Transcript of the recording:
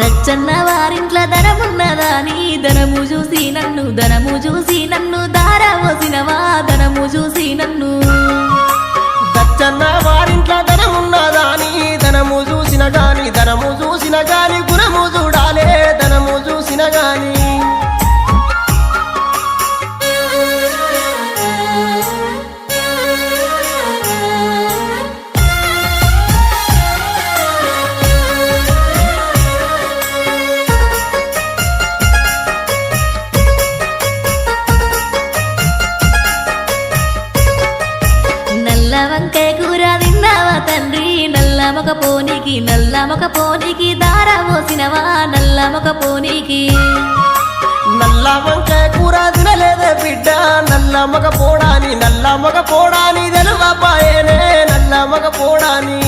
దచ్చన్న వారింట్ల ధనమున్నదాని ధనము చూసి నన్ను దారవోసినవా ధనము చూసి నన్ను దచ్చన్న వారింట్ల ధనమున్నదాని ధనము చూసిన గాని గుణము చూడాలే ధనము చూసిన గాని నల్ల వంకాయ కూర తిన్నావా తండ్రి నల్ల మొక పోనీకి దారవోసినవా నల్ల మొక పోనీకి నల్ల వంకాయ కూర తినలేదే బిడ్డ నల్ల మగ పోడాని తెలువపాయనే నల్ల మగ పోడాని